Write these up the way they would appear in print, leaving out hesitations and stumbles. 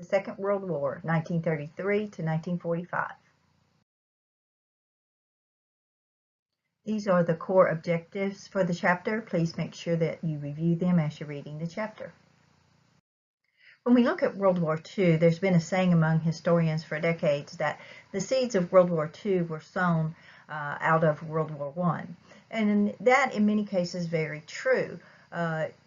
the Second World War, 1933 to 1945. These are the core objectives for the chapter. Please make sure that you review them as you're reading the chapter. When we look at World War II, there's been a saying among historians for decades that the seeds of World War II were sown out of World War I. And that, in many cases, is very true.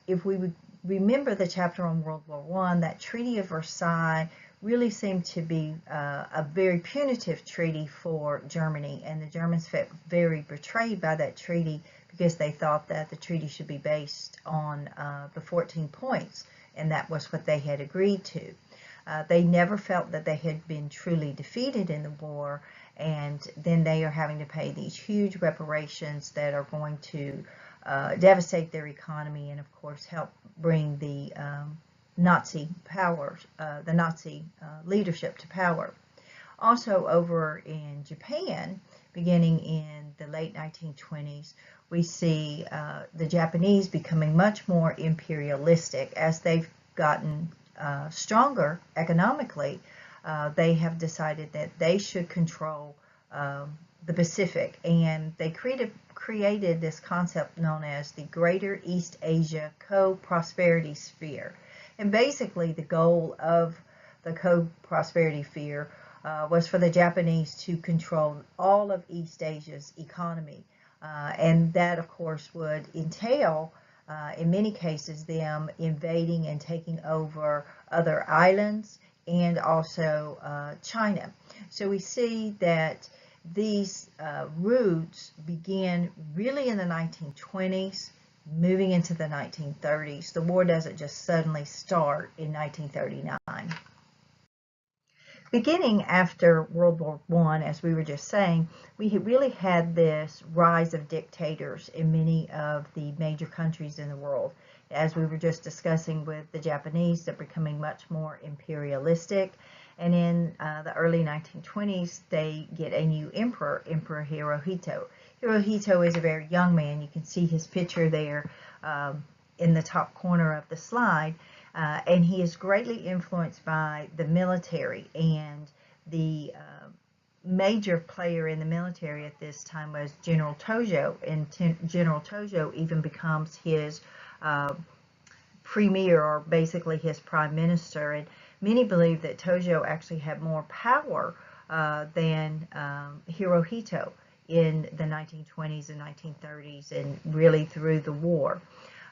If we would remember the chapter on World War I, that Treaty of Versailles really seemed to be a very punitive treaty for Germany, and the Germans felt very betrayed by that treaty because they thought that the treaty should be based on the 14 points, and that was what they had agreed to. They never felt that they had been truly defeated in the war, and then they are having to pay these huge reparations that are going to devastate their economy and, of course, help bring the Nazi powers, the Nazi leadership to power. Also over in Japan, beginning in the late 1920s, we see the Japanese becoming much more imperialistic. As they've gotten stronger economically, they have decided that they should control the Pacific, and they created this concept known as the Greater East Asia Co-Prosperity Sphere. And basically the goal of the Co-Prosperity Sphere was for the Japanese to control all of East Asia's economy. And that, of course, would entail, in many cases, them invading and taking over other islands and also China. So we see that these roots begin really in the 1920s, moving into the 1930s. The war doesn't just suddenly start in 1939. Beginning after World War I, as we were just saying, we really had this rise of dictators in many of the major countries in the world. As we were just discussing with the Japanese, they're becoming much more imperialistic. And in the early 1920s, they get a new emperor, Emperor Hirohito. Hirohito is a very young man. You can see his picture there in the top corner of the slide. And he is greatly influenced by the military, and the major player in the military at this time was General Tojo, and General Tojo even becomes his premier, or basically his prime minister. And many believe that Tojo actually had more power than Hirohito in the 1920s and 1930s, and really through the war.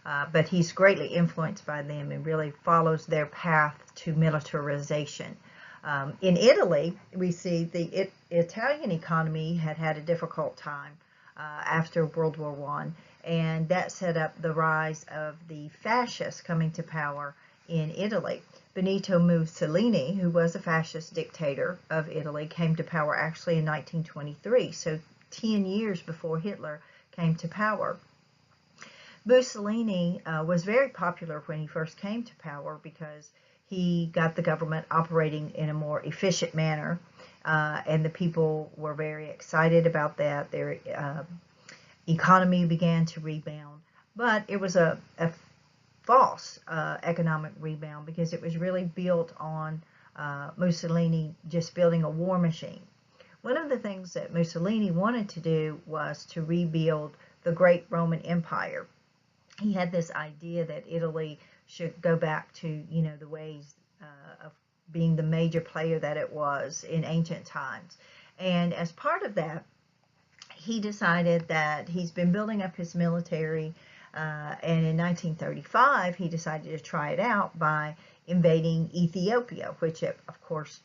But he's greatly influenced by them and really follows their path to militarization. In Italy, we see the Italian economy had a difficult time after World War I, and that set up the rise of the fascists coming to power in Italy. Benito Mussolini, who was a fascist dictator of Italy, came to power actually in 1923, so 10 years before Hitler came to power. Mussolini was very popular when he first came to power because he got the government operating in a more efficient manner, and the people were very excited about that. Their economy began to rebound, but it was a false economic rebound because it was really built on Mussolini just building a war machine. One of the things that Mussolini wanted to do was to rebuild the great Roman Empire. He had this idea that Italy should go back to, the ways of being the major player that it was in ancient times. And as part of that, he decided that he's been building up his military, and in 1935, he decided to try it out by invading Ethiopia, which, of course,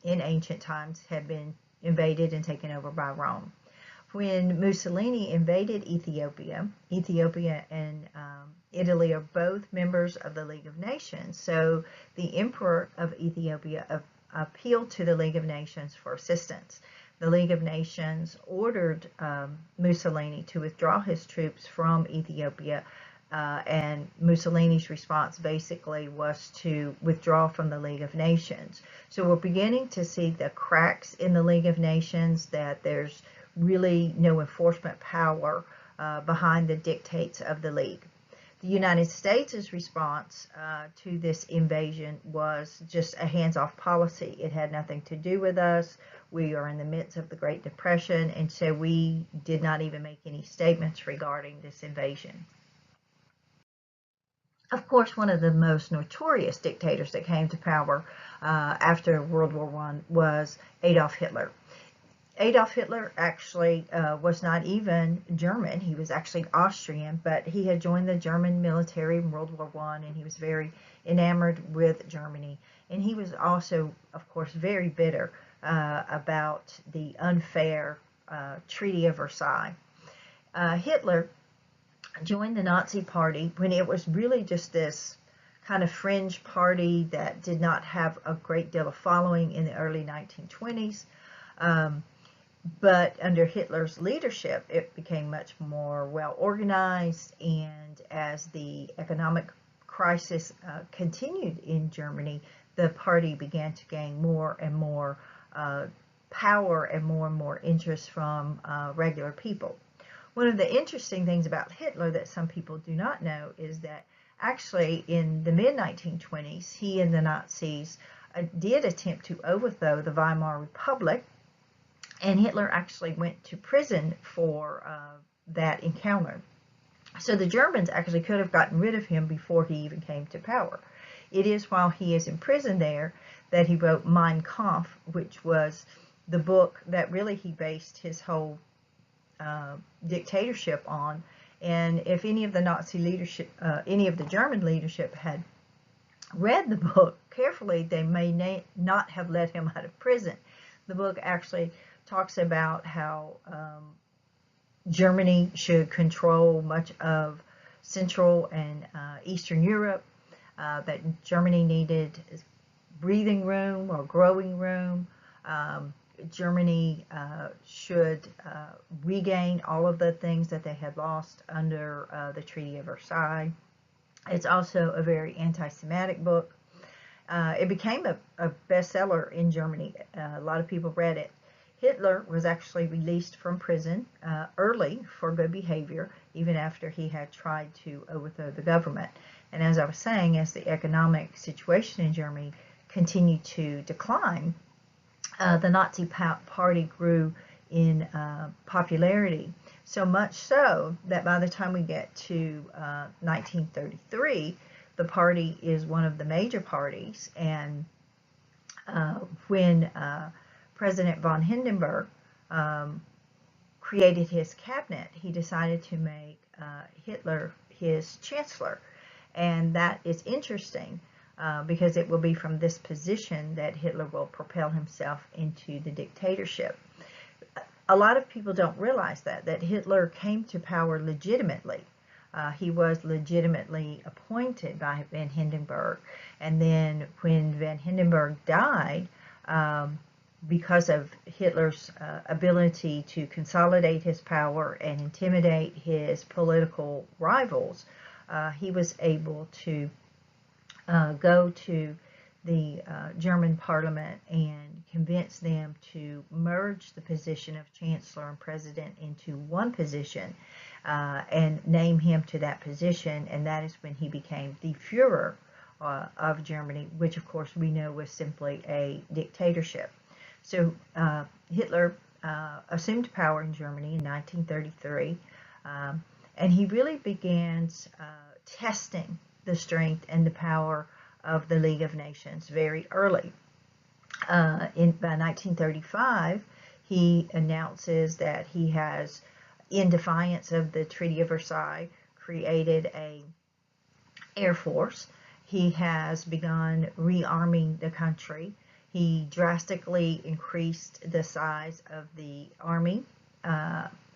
in ancient times had been invaded and taken over by Rome. When Mussolini invaded Ethiopia, Ethiopia and Italy are both members of the League of Nations. So the Emperor of Ethiopia appealed to the League of Nations for assistance. The League of Nations ordered Mussolini to withdraw his troops from Ethiopia, and Mussolini's response basically was to withdraw from the League of Nations. So we're beginning to see the cracks in the League of Nations, that there's really no enforcement power behind the dictates of the League. The United States' response to this invasion was just a hands-off policy. It had nothing to do with us. We are in the midst of the Great Depression, and so we did not even make any statements regarding this invasion. Of course, one of the most notorious dictators that came to power after World War I was Adolf Hitler. Adolf Hitler actually was not even German. He was actually Austrian, but he had joined the German military in World War I, and he was very enamored with Germany. And he was also, of course, very bitter about the unfair Treaty of Versailles. Hitler joined the Nazi Party when it was really just this kind of fringe party that did not have a great deal of following in the early 1920s. But under Hitler's leadership, it became much more well organized, and as the economic crisis continued in Germany, the party began to gain more and more power and more interest from regular people. One of the interesting things about Hitler that some people do not know is that actually in the mid-1920s, he and the Nazis did attempt to overthrow the Weimar Republic, and Hitler actually went to prison for that encounter. So the Germans actually could have gotten rid of him before he even came to power. It is while he is in prison there that he wrote Mein Kampf, which was the book that really he based his whole dictatorship on. And if any of the Nazi leadership, any of the German leadership had read the book carefully, they may not have let him out of prison. The book actually talks about how Germany should control much of Central and Eastern Europe, that Germany needed breathing room or growing room. Germany should regain all of the things that they had lost under the Treaty of Versailles. It's also a very anti-Semitic book. It became a bestseller in Germany. A lot of people read it. Hitler was actually released from prison early for good behavior, even after he had tried to overthrow the government. And as I was saying, as the economic situation in Germany continued to decline, the Nazi Party grew in popularity. So much so that by the time we get to 1933, the party is one of the major parties. And when President von Hindenburg created his cabinet, he decided to make Hitler his chancellor. And that is interesting because it will be from this position that Hitler will propel himself into the dictatorship. A lot of people don't realize that Hitler came to power legitimately. He was legitimately appointed by von Hindenburg. And then when von Hindenburg died, because of Hitler's ability to consolidate his power and intimidate his political rivals, he was able to go to the German parliament and convince them to merge the position of chancellor and president into one position and name him to that position. And that is when he became the Führer of Germany, which of course we know was simply a dictatorship. So Hitler assumed power in Germany in 1933, and he really began testing the strength and the power of the League of Nations very early. By 1935, he announces that he has, in defiance of the Treaty of Versailles, created an air force. He has begun rearming the country. He drastically increased the size of the army,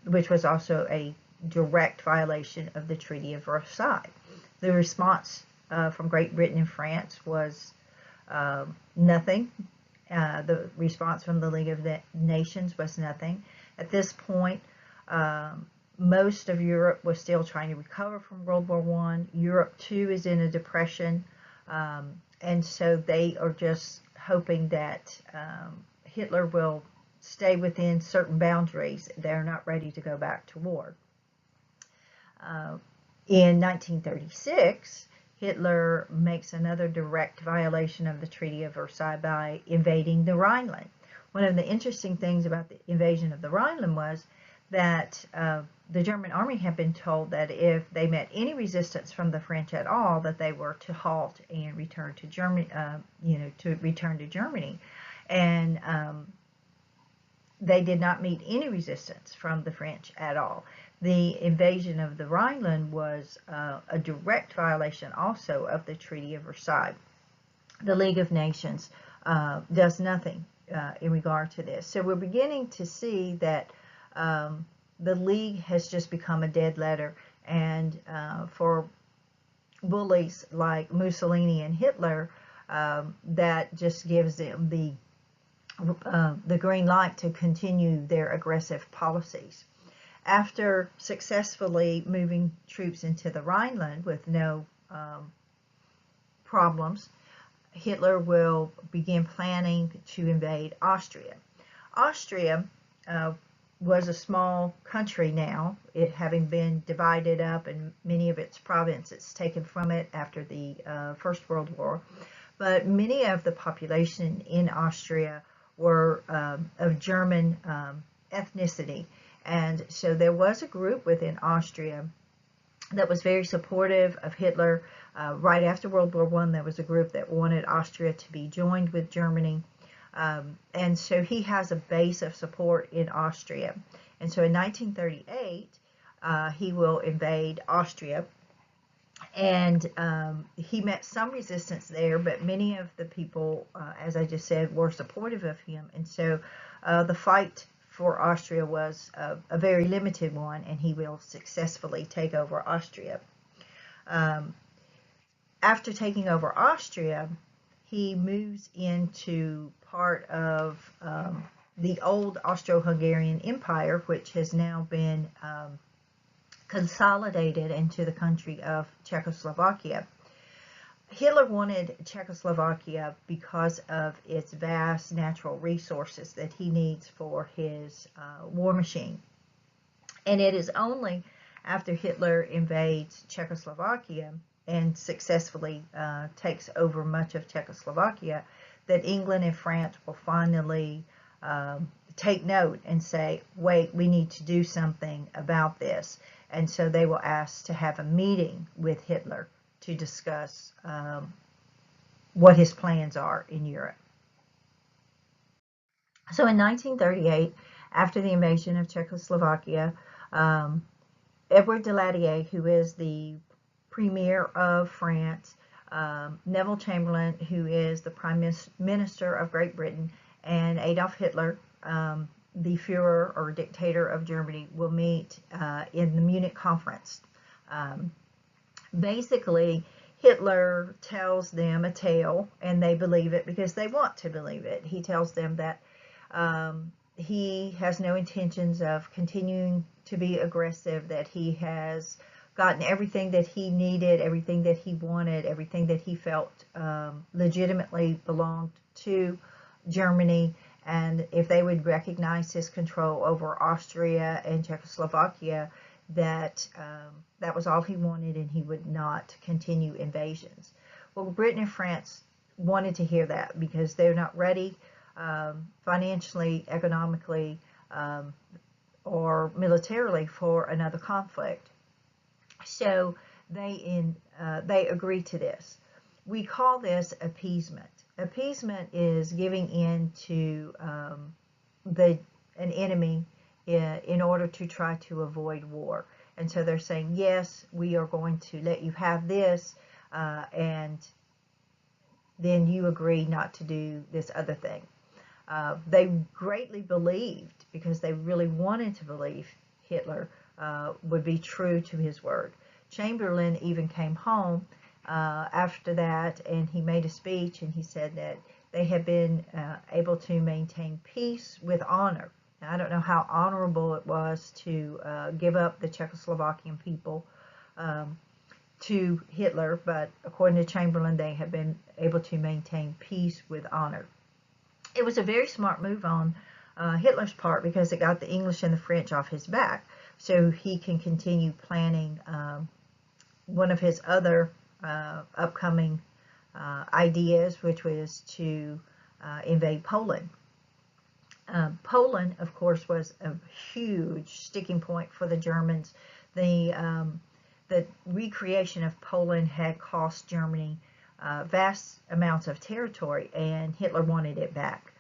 which was also a direct violation of the Treaty of Versailles. The response from Great Britain and France was nothing. The response from the League of Nations was nothing. At this point, most of Europe was still trying to recover from World War I. Europe, too, is in a depression, and so they are just hoping that Hitler will stay within certain boundaries. They're not ready to go back to war. In 1936, Hitler makes another direct violation of the Treaty of Versailles by invading the Rhineland. One of the interesting things about the invasion of the Rhineland was that the German army had been told that if they met any resistance from the French at all, that they were to halt and return to Germany. And they did not meet any resistance from the French at all. The invasion of the Rhineland was a direct violation also of the Treaty of Versailles. The League of Nations does nothing in regard to this. So we're beginning to see that the League has just become a dead letter, and for bullies like Mussolini and Hitler, that just gives them the green light to continue their aggressive policies. After successfully moving troops into the Rhineland with no problems, Hitler will begin planning to invade Austria. Austria was a small country now, it having been divided up and many of its provinces taken from it after the First World War. But many of the population in Austria were of German ethnicity. And so there was a group within Austria that was very supportive of Hitler. Right after World War I, there was a group that wanted Austria to be joined with Germany. And so he has a base of support in Austria. And so in 1938, he will invade Austria. And he met some resistance there, but many of the people, as I just said, were supportive of him. And so the fight for Austria was a very limited one, and he will successfully take over Austria. After taking over Austria, he moves into part of the old Austro-Hungarian Empire, which has now been consolidated into the country of Czechoslovakia. Hitler wanted Czechoslovakia because of its vast natural resources that he needs for his war machine. And it is only after Hitler invades Czechoslovakia and successfully takes over much of Czechoslovakia that England and France will finally take note and say, wait, we need to do something about this. And so they will ask to have a meeting with Hitler to discuss what his plans are in Europe. So in 1938, after the invasion of Czechoslovakia, Edward Daladier, who is the Premier of France, Neville Chamberlain, who is the Prime Minister of Great Britain, and Adolf Hitler, the Führer or dictator of Germany, will meet in the Munich conference. Basically, Hitler tells them a tale, and they believe it because they want to believe it. He tells them that he has no intentions of continuing to be aggressive, that he has gotten everything that he needed, everything that he wanted, everything that he felt legitimately belonged to Germany, and if they would recognize his control over Austria and Czechoslovakia, that that was all he wanted, and he would not continue invasions. Well, Britain and France wanted to hear that because they're not ready financially, economically, or militarily for another conflict. So they agree to this. We call this appeasement. Appeasement is giving in to an enemy in order to try to avoid war. And so they're saying, yes, we are going to let you have this, and then you agree not to do this other thing. They greatly believed, because they really wanted to believe Hitler would be true to his word. Chamberlain even came home after that, and he made a speech, and he said that they had been able to maintain peace with honor. Now, I don't know how honorable it was to give up the Czechoslovakian people to Hitler, but according to Chamberlain, they had been able to maintain peace with honor. It was a very smart move on Hitler's part because it got the English and the French off his back, so he can continue planning one of his other upcoming ideas, which was to invade Poland. Poland, of course, was a huge sticking point for the Germans. The recreation of Poland had cost Germany vast amounts of territory, and Hitler wanted it back.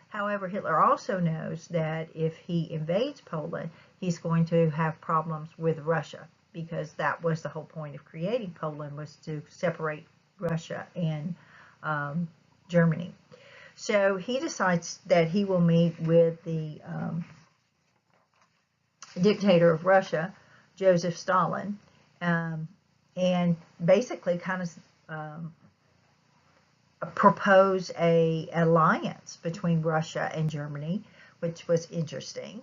However, Hitler also knows that if he invades Poland, he's going to have problems with Russia, because that was the whole point of creating Poland, was to separate Russia and Germany. So he decides that he will meet with the dictator of Russia, Joseph Stalin, and basically kind of propose an alliance between Russia and Germany, which was interesting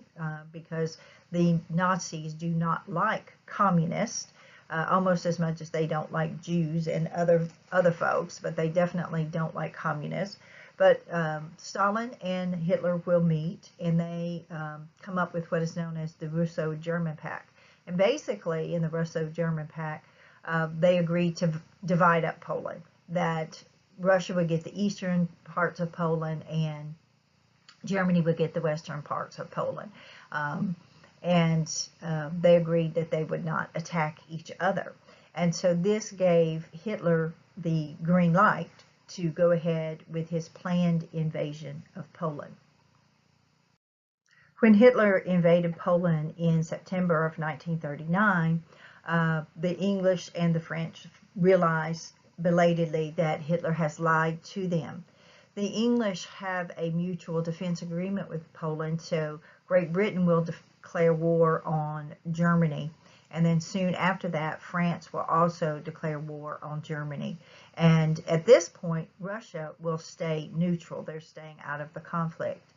because the Nazis do not like communists almost as much as they don't like Jews and other folks, but they definitely don't like communists. But Stalin and Hitler will meet, and they come up with what is known as the Russo-German Pact. And basically, in the Russo-German Pact, they agreed to divide up Poland, that Russia would get the eastern parts of Poland and Germany would get the western parts of Poland. They agreed that they would not attack each other. And so this gave Hitler the green light to go ahead with his planned invasion of Poland. When Hitler invaded Poland in September of 1939, the English and the French realized belatedly that Hitler has lied to them. The English have a mutual defense agreement with Poland, so Great Britain will declare war on Germany, and then soon after that, France will also declare war on Germany. And at this point, Russia will stay neutral. They're staying out of the conflict.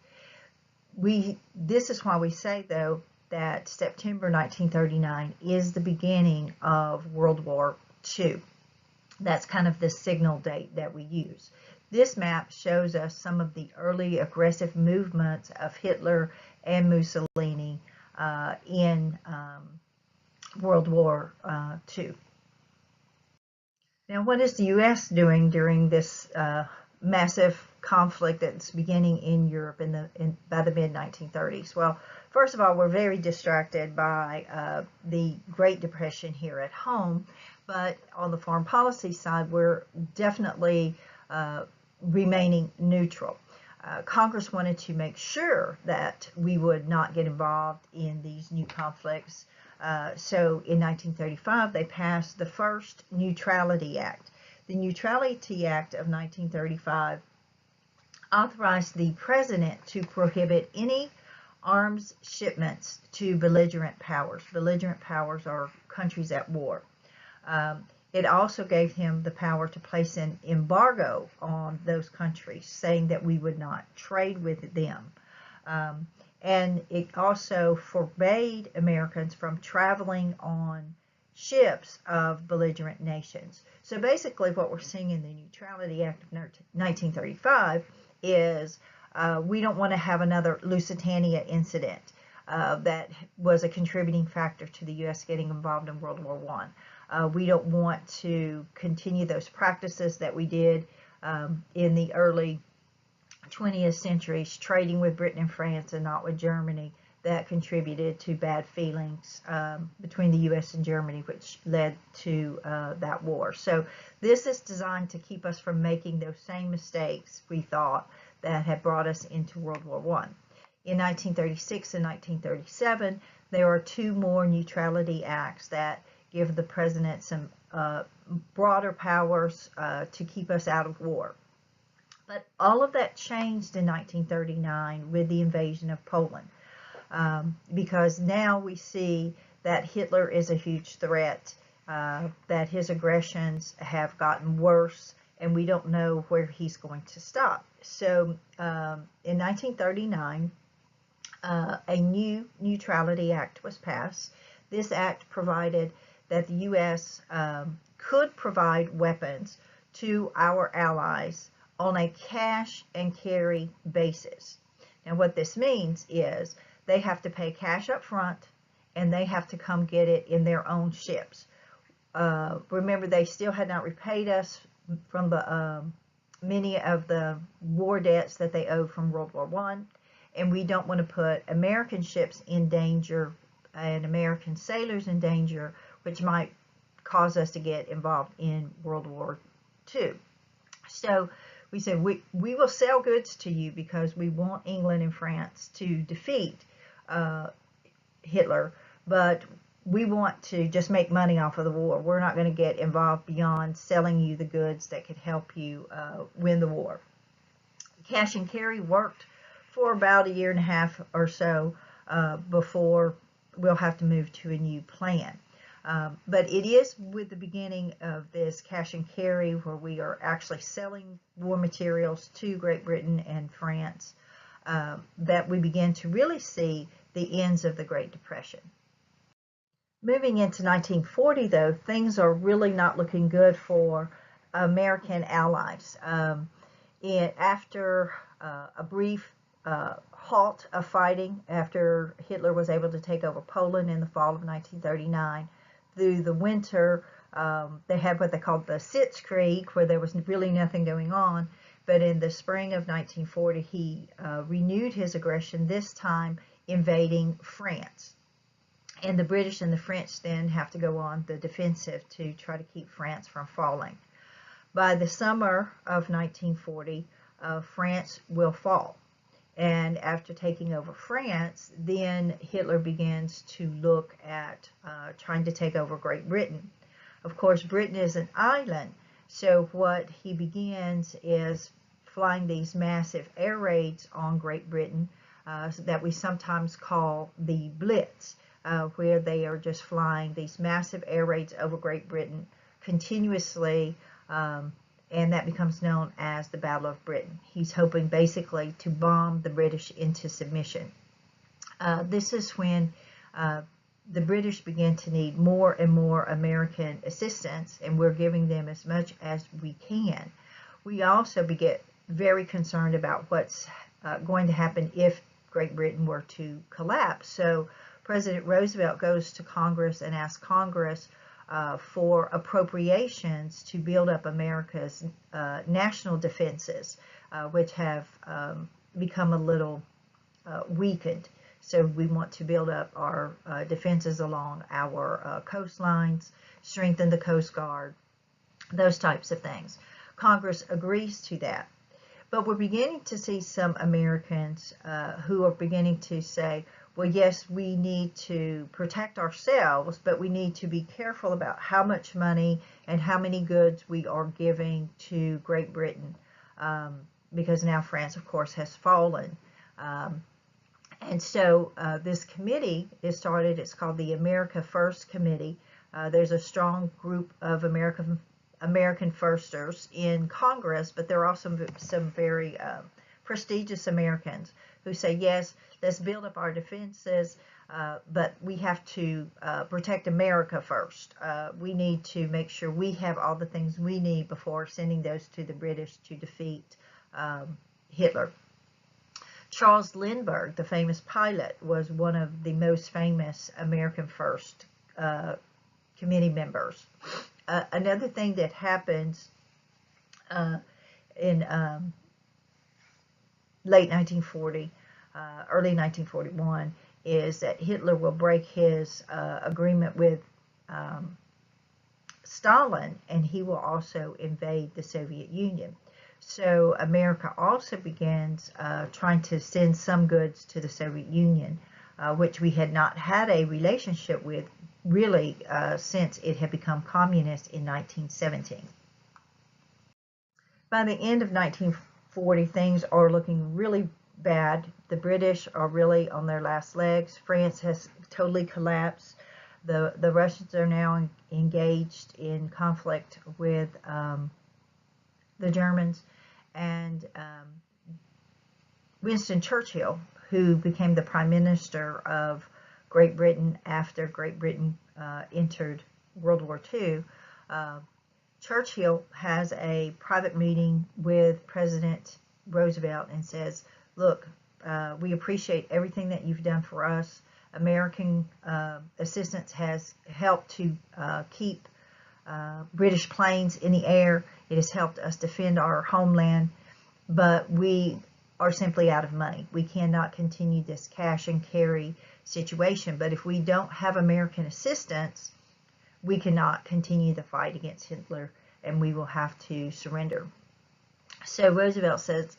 This is why we say, though, that September 1939 is the beginning of World War II. That's kind of the signal date that we use. This map shows us some of the early aggressive movements of Hitler and Mussolini in World War II. Now, what is the U.S. doing during this massive conflict that's beginning in Europe by the mid-1930s? Well, first of all, we're very distracted by the Great Depression here at home, but on the foreign policy side, we're definitely remaining neutral. Congress wanted to make sure that we would not get involved in these new conflicts. So in 1935, they passed the first Neutrality Act. The Neutrality Act of 1935 authorized the president to prohibit any arms shipments to belligerent powers. Belligerent powers are countries at war. It also gave him the power to place an embargo on those countries, saying that we would not trade with them. And it also forbade Americans from traveling on ships of belligerent nations. So basically what we're seeing in the Neutrality Act of 1935 is we don't want to have another Lusitania incident that was a contributing factor to the U.S. getting involved in World War I. We don't want to continue those practices that we did in the early 20th centuries, trading with Britain and France and not with Germany, that contributed to bad feelings between the U.S. and Germany, which led to that war. So this is designed to keep us from making those same mistakes we thought that had brought us into World War I. In 1936 and 1937, there are two more Neutrality Acts that give the president some broader powers to keep us out of war. But all of that changed in 1939 with the invasion of Poland, because now we see that Hitler is a huge threat, that his aggressions have gotten worse, and we don't know where he's going to stop. So in 1939, a new Neutrality Act was passed. This act provided that the U.S. Could provide weapons to our allies on a cash and carry basis. Now what this means is they have to pay cash up front and they have to come get it in their own ships. Remember, they still had not repaid us from the many of the war debts that they owed from World War I, and we don't want to put American ships in danger and American sailors in danger, which might cause us to get involved in World War II. So we said, we will sell goods to you because we want England and France to defeat Hitler, but we want to just make money off of the war. We're not going to get involved beyond selling you the goods that could help you win the war. Cash and carry worked for about a year and a half or so before we'll have to move to a new plan. But it is with the beginning of this cash and carry where we are actually selling war materials to Great Britain and France that we begin to really see the ends of the Great Depression. Moving into 1940, though, things are really not looking good for American allies. After a brief halt of fighting, after Hitler was able to take over Poland in the fall of 1939, through the winter, they had what they called the Sitzkrieg, where there was really nothing going on. But in the spring of 1940, he renewed his aggression, this time invading France. And the British and the French then have to go on the defensive to try to keep France from falling. By the summer of 1940, France will fall. And after taking over France, then Hitler begins to look at trying to take over Great Britain. Of course, Britain is an island, so what he begins is flying these massive air raids on Great Britain that we sometimes call the Blitz, where they are just flying these massive air raids over Great Britain continuously, and that becomes known as the Battle of Britain. He's hoping basically to bomb the British into submission. This is when the British begin to need more and more American assistance, and we're giving them as much as we can. We also get very concerned about what's going to happen if Great Britain were to collapse. So President Roosevelt goes to Congress and asks Congress for appropriations to build up America's national defenses, which have become a little weakened. So we want to build up our defenses along our coastlines, strengthen the Coast Guard, those types of things. Congress agrees to that. But we're beginning to see some Americans who are beginning to say, well, yes, we need to protect ourselves, but we need to be careful about how much money and how many goods we are giving to Great Britain, because now France, of course, has fallen. And so this committee is started. It's called the America First Committee. There's a strong group of American firsters in Congress, but there are also some very prestigious Americans who say, yes, let's build up our defenses, but we have to protect America first. We need to make sure we have all the things we need before sending those to the British to defeat Hitler. Charles Lindbergh, the famous pilot, was one of the most famous American First committee members. Another thing that happens in late 1940, early 1941, is that Hitler will break his agreement with Stalin, and he will also invade the Soviet Union. So America also begins trying to send some goods to the Soviet Union, which we had not had a relationship with really since it had become communist in 1917. By the end of 1940, things are looking really bad. The British are really on their last legs. France has totally collapsed. The Russians are now engaged in conflict with the Germans, and Winston Churchill, who became the Prime Minister of Great Britain after Great Britain entered World War II, Churchill has a private meeting with President Roosevelt and says, look, we appreciate everything that you've done for us. American assistance has helped to keep British planes in the air. It has helped us defend our homeland, but we are simply out of money. We cannot continue this cash and carry situation. But if we don't have American assistance, we cannot continue the fight against Hitler, and we will have to surrender. So Roosevelt says,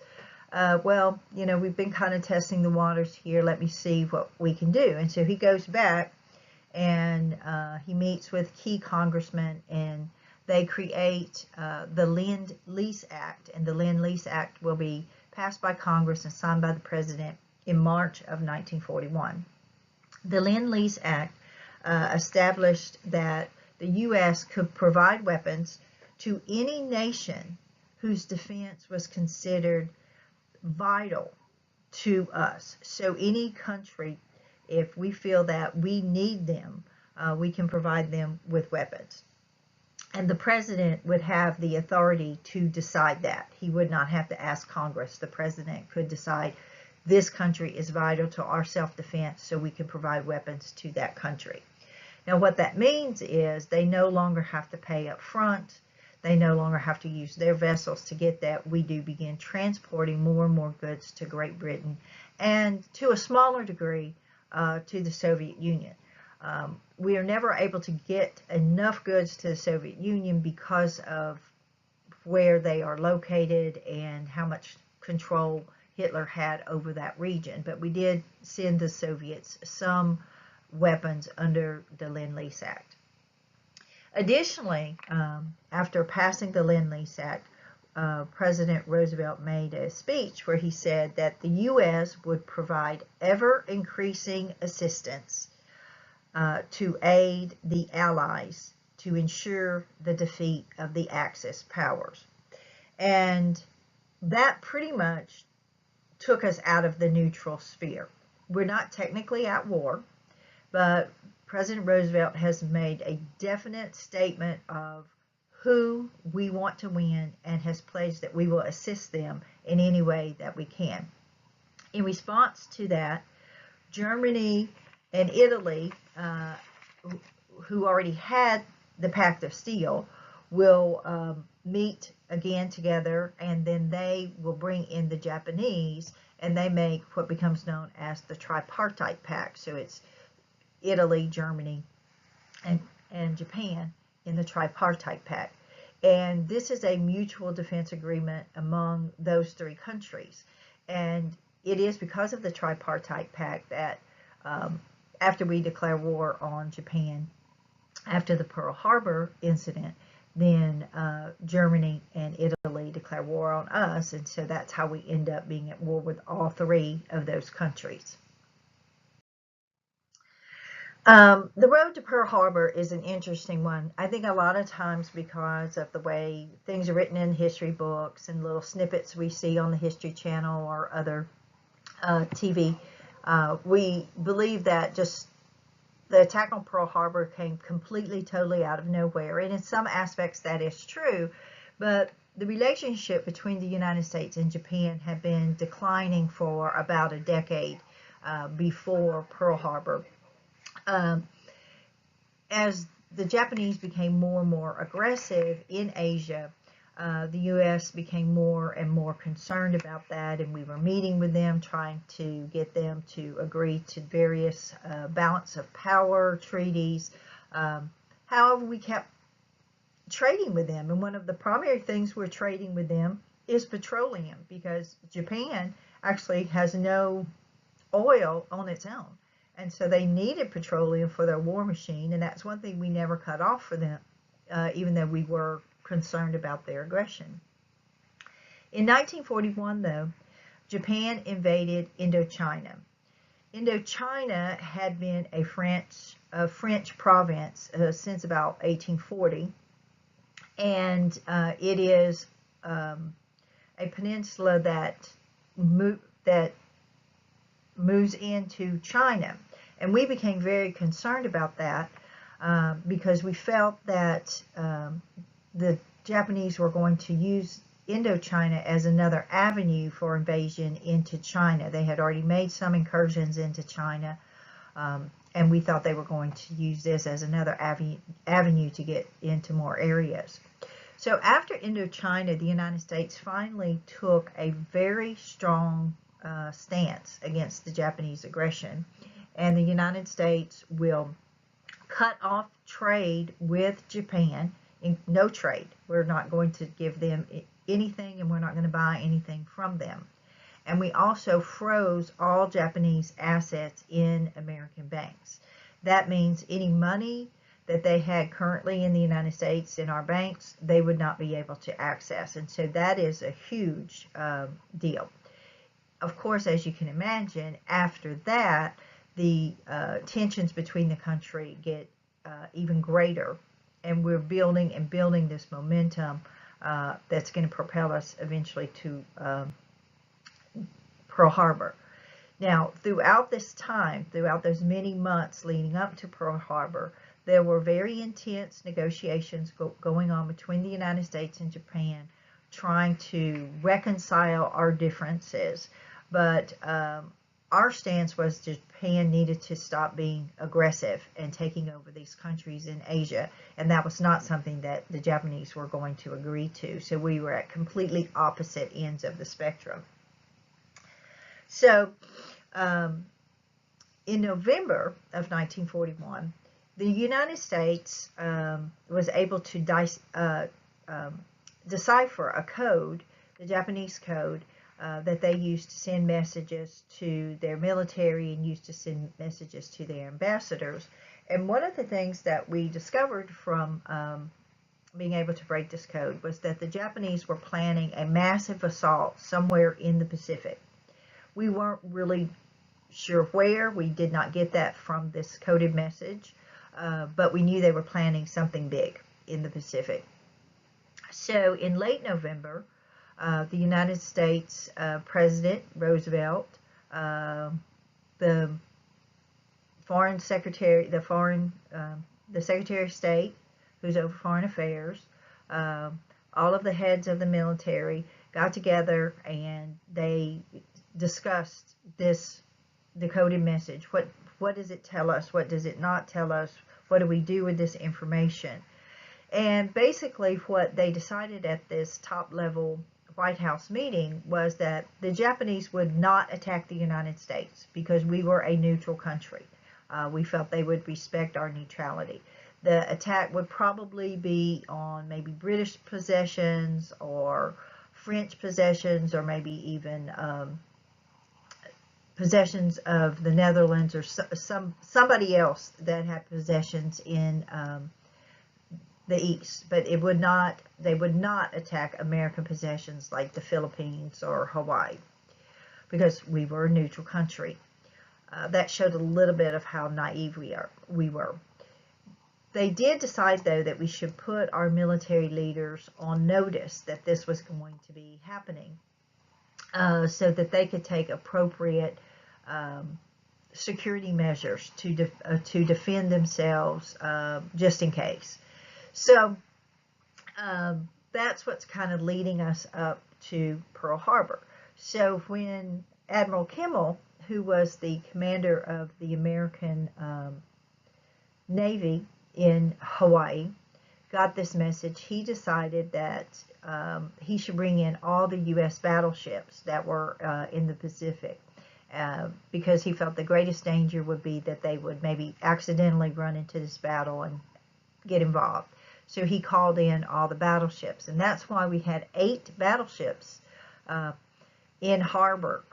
well, we've been kind of testing the waters here. Let me see what we can do. And so he goes back and he meets with key congressmen, and they create the Lend-Lease Act. And the Lend-Lease Act will be passed by Congress and signed by the President in March of 1941. The Lend-Lease Act established that the U.S. could provide weapons to any nation whose defense was considered vital to us. So any country, if we feel that we need them, we can provide them with weapons. And the president would have the authority to decide that. He would not have to ask Congress. The president could decide this country is vital to our self-defense, so we can provide weapons to that country. Now what that means is they no longer have to pay up front. They no longer have to use their vessels to get that. We do begin transporting more and more goods to Great Britain, and to a smaller degree to the Soviet Union. We are never able to get enough goods to the Soviet Union because of where they are located and how much control Hitler had over that region. But we did send the Soviets some weapons under the Lend-Lease Act. Additionally, after passing the Lend-Lease Act, President Roosevelt made a speech where he said that the U.S. would provide ever-increasing assistance to aid the Allies to ensure the defeat of the Axis powers. And that pretty much took us out of the neutral sphere. We're not technically at war, but President Roosevelt has made a definite statement of who we want to win and has pledged that we will assist them in any way that we can. In response to that, Germany and Italy, who already had the Pact of Steel, will meet again together, and then they will bring in the Japanese, and they make what becomes known as the Tripartite Pact. So it's Italy, Germany, and Japan in the Tripartite Pact. And this is a mutual defense agreement among those three countries. And it is because of the Tripartite Pact that after we declare war on Japan, after the Pearl Harbor incident, then Germany and Italy declare war on us, and so that's how we end up being at war with all three of those countries. The road to Pearl Harbor is an interesting one. I think a lot of times because of the way things are written in history books and little snippets we see on the History Channel or other TV, we believe that just the attack on Pearl Harbor came completely, totally out of nowhere. And in some aspects that is true, but the relationship between the United States and Japan had been declining for about a decade before Pearl Harbor. As the Japanese became more and more aggressive in Asia, the U.S. became more and more concerned about that, and we were meeting with them, trying to get them to agree to various balance of power treaties. However, we kept trading with them, and one of the primary things we're trading with them is petroleum, because Japan actually has no oil on its own. And so they needed petroleum for their war machine, and that's one thing we never cut off for them, even though we were concerned about their aggression. In 1941, though, Japan invaded Indochina. Indochina had been a French province since about 1840, and it is a peninsula that moves into China. And we became very concerned about that because we felt that the Japanese were going to use Indochina as another avenue for invasion into China. They had already made some incursions into China, And we thought they were going to use this as another avenue to get into more areas. So after Indochina, the United States finally took a very strong stance against the Japanese aggression, and the United States will cut off trade with Japan. No trade. We're not going to give them anything, and we're not going to buy anything from them. And we also froze all Japanese assets in American banks. That means any money that they had currently in the United States in our banks, they would not be able to access. And so that is a huge deal. Of course, as you can imagine, after that, the tensions between the country get even greater. And we're building and building this momentum that's going to propel us eventually to Pearl Harbor. Now, throughout this time, throughout those many months leading up to Pearl Harbor, there were very intense negotiations going on between the United States and Japan, trying to reconcile our differences. But our stance was Japan needed to stop being aggressive and taking over these countries in Asia, and that was not something that the Japanese were going to agree to. So we were at completely opposite ends of the spectrum. So in November of 1941, the United States was able to decipher a code, the Japanese code, that they used to send messages to their military and used to send messages to their ambassadors. And one of the things that we discovered from being able to break this code was that the Japanese were planning a massive assault somewhere in the Pacific. We weren't really sure where. We did not get that from this coded message, but we knew they were planning something big in the Pacific. So in late November, the United States President Roosevelt, the Foreign Secretary, the Secretary of State, who's over Foreign Affairs, all of the heads of the military got together and they discussed this decoded message. What does it tell us? What does it not tell us? What do we do with this information? And basically what they decided at this top level White House meeting was that the Japanese would not attack the United States because we were a neutral country. We felt they would respect our neutrality. The attack would probably be on maybe British possessions or French possessions, or maybe even possessions of the Netherlands, or somebody else that had possessions in the East. But they would not attack American possessions like the Philippines or Hawaii, because we were a neutral country. That showed a little bit of how naive we were. They did decide, though, that we should put our military leaders on notice that this was going to be happening, so that they could take appropriate security measures to defend themselves, just in case. So that's what's kind of leading us up to Pearl Harbor. So when Admiral Kimmel, who was the commander of the American Navy in Hawaii, got this message, he decided that he should bring in all the U.S. battleships that were in the Pacific, because he felt the greatest danger would be that they would maybe accidentally run into this battle and get involved. So he called in all the battleships, and that's why we had 8 battleships in harbor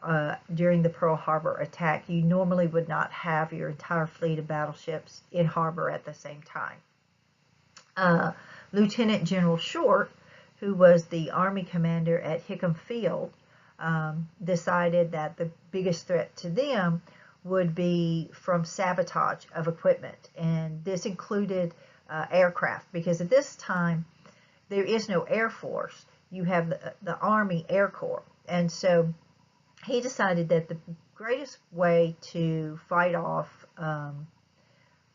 during the Pearl Harbor attack. You normally would not have your entire fleet of battleships in harbor at the same time. Lieutenant General Short, who was the Army commander at Hickam Field, decided that the biggest threat to them would be from sabotage of equipment, and this included aircraft, because at this time there is no Air Force. You have the Army Air Corps, and so he decided that the greatest way to fight off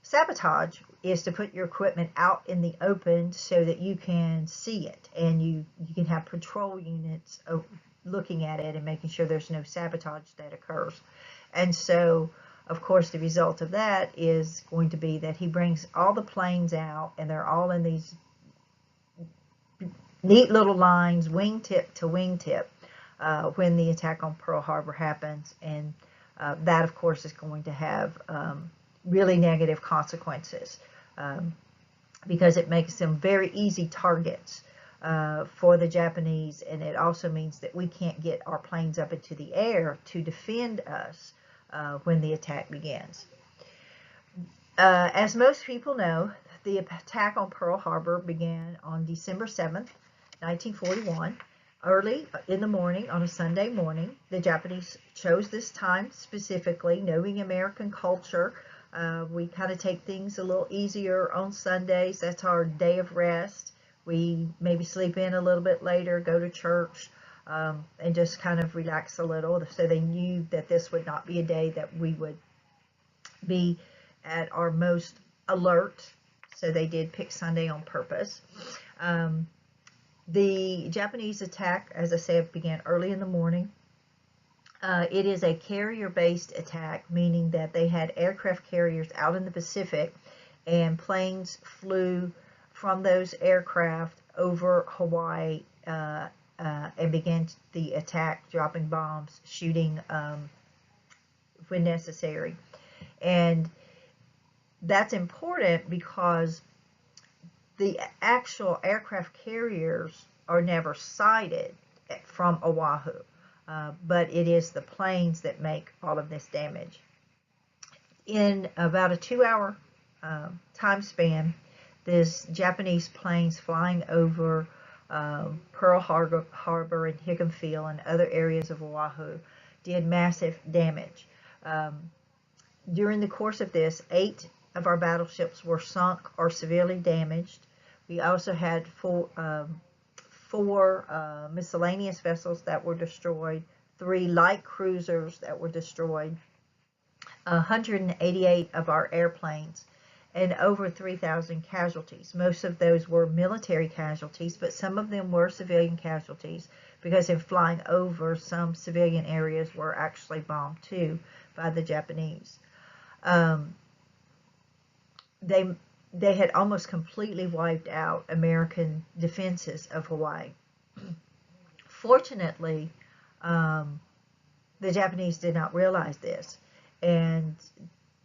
sabotage is to put your equipment out in the open so that you can see it, and you can have patrol units looking at it and making sure there's no sabotage that occurs. And so of course, the result of that is going to be that he brings all the planes out, and they're all in these neat little lines, wingtip to wingtip, when the attack on Pearl Harbor happens. And that, of course, is going to have really negative consequences, because it makes them very easy targets for the Japanese, and it also means that we can't get our planes up into the air to defend us when the attack begins. As most people know, the attack on Pearl Harbor began on December 7th, 1941. Early in the morning, on a Sunday morning, the Japanese chose this time specifically, knowing American culture. We kind of take things a little easier on Sundays. That's our day of rest. We maybe sleep in a little bit later, go to church, and just kind of relax a little. So they knew that this would not be a day that we would be at our most alert. So they did pick Sunday on purpose. The Japanese attack, as I said, began early in the morning. It is a carrier-based attack, meaning that they had aircraft carriers out in the Pacific, and planes flew from those aircraft over Hawaii and began the attack, dropping bombs, shooting when necessary. And that's important because the actual aircraft carriers are never sighted from Oahu, but it is the planes that make all of this damage. In about a 2-hour time span, this Japanese planes flying over Pearl Harbor and Hickam Field and other areas of Oahu did massive damage. During the course of this, 8 of our battleships were sunk or severely damaged. We also had four miscellaneous vessels that were destroyed, 3 light cruisers that were destroyed, 188 of our airplanes, and over 3,000 casualties. Most of those were military casualties, but some of them were civilian casualties, because in flying over, some civilian areas were actually bombed too by the Japanese. They had almost completely wiped out American defenses of Hawaii. Fortunately, the Japanese did not realize this, and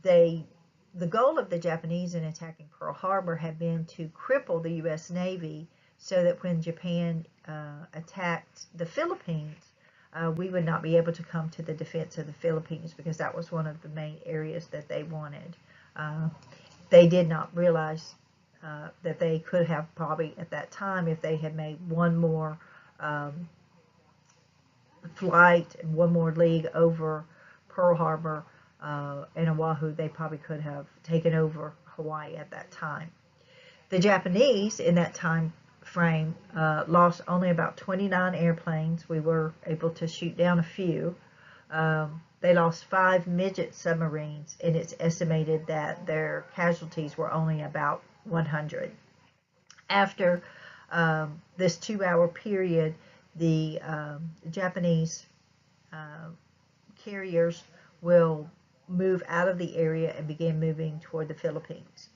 the goal of the Japanese in attacking Pearl Harbor had been to cripple the U.S. Navy, so that when Japan attacked the Philippines, we would not be able to come to the defense of the Philippines, because that was one of the main areas that they wanted. They did not realize that they could have probably at that time, if they had made one more flight and one more league over Pearl Harbor and Oahu, they probably could have taken over Hawaii at that time. The Japanese in that time frame lost only about 29 airplanes. We were able to shoot down a few. They lost 5 midget submarines, and it's estimated that their casualties were only about 100. After this 2-hour period, the Japanese carriers will move out of the area and begin moving toward the Philippines.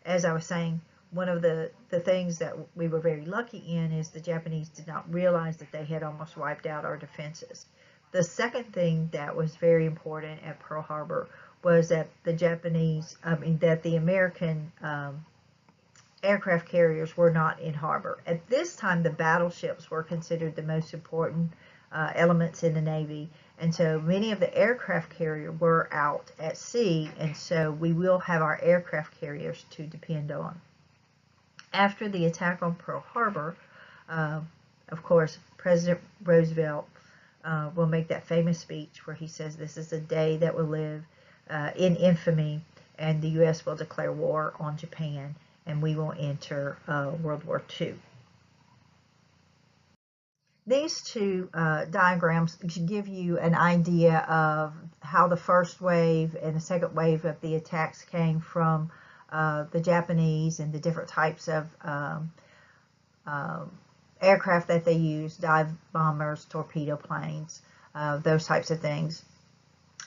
As I was saying, one of the things that we were very lucky in is the Japanese did not realize that they had almost wiped out our defenses. The second thing that was very important at Pearl Harbor was that the American aircraft carriers were not in harbor. At this time, the battleships were considered the most important elements in the Navy, and so many of the aircraft carriers were out at sea, and so we will have our aircraft carriers to depend on. After the attack on Pearl Harbor, of course, President Roosevelt will make that famous speech where he says this is a day that will live in infamy, and the U.S. will declare war on Japan, and we will enter World War II. These two diagrams give you an idea of how the first wave and the second wave of the attacks came from the Japanese and the different types of aircraft that they use, dive bombers, torpedo planes, those types of things.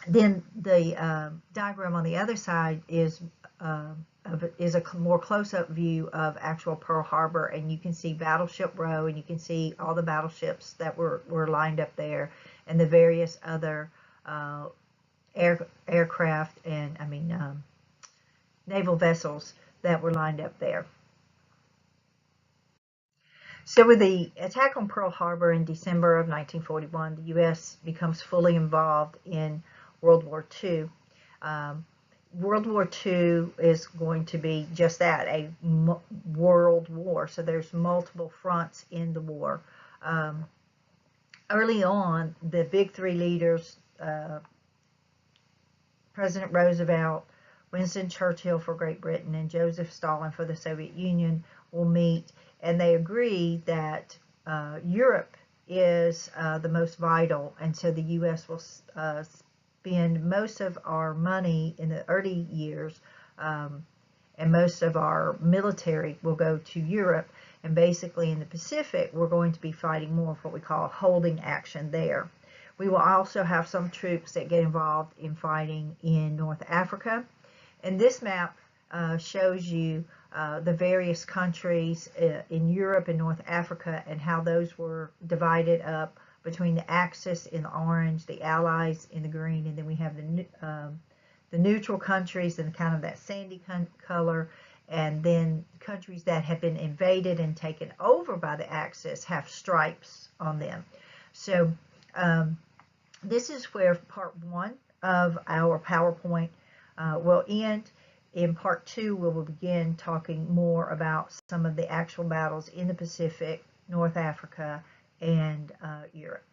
Then the diagram on the other side is a more close-up view of actual Pearl Harbor, and you can see Battleship Row, and you can see all the battleships that were lined up there, and the various other aircraft and naval vessels that were lined up there. So with the attack on Pearl Harbor in December of 1941, the U.S. becomes fully involved in World War II. World War II is going to be just that, a world war. So there's multiple fronts in the war. Early on, the big three leaders, President Roosevelt, Winston Churchill for Great Britain, and Joseph Stalin for the Soviet Union, will meet, and they agree that Europe is the most vital, and so the U.S. will spend most of our money in the early years, and most of our military will go to Europe, and basically in the Pacific, we're going to be fighting more of what we call holding action there. We will also have some troops that get involved in fighting in North Africa. And this map shows you the various countries in Europe and North Africa and how those were divided up between the Axis in the orange, the Allies in the green, and then we have the neutral countries in kind of that sandy color, and then countries that have been invaded and taken over by the Axis have stripes on them. So this is where part one of our PowerPoint will end. In part two, we will begin talking more about some of the actual battles in the Pacific, North Africa, and Europe.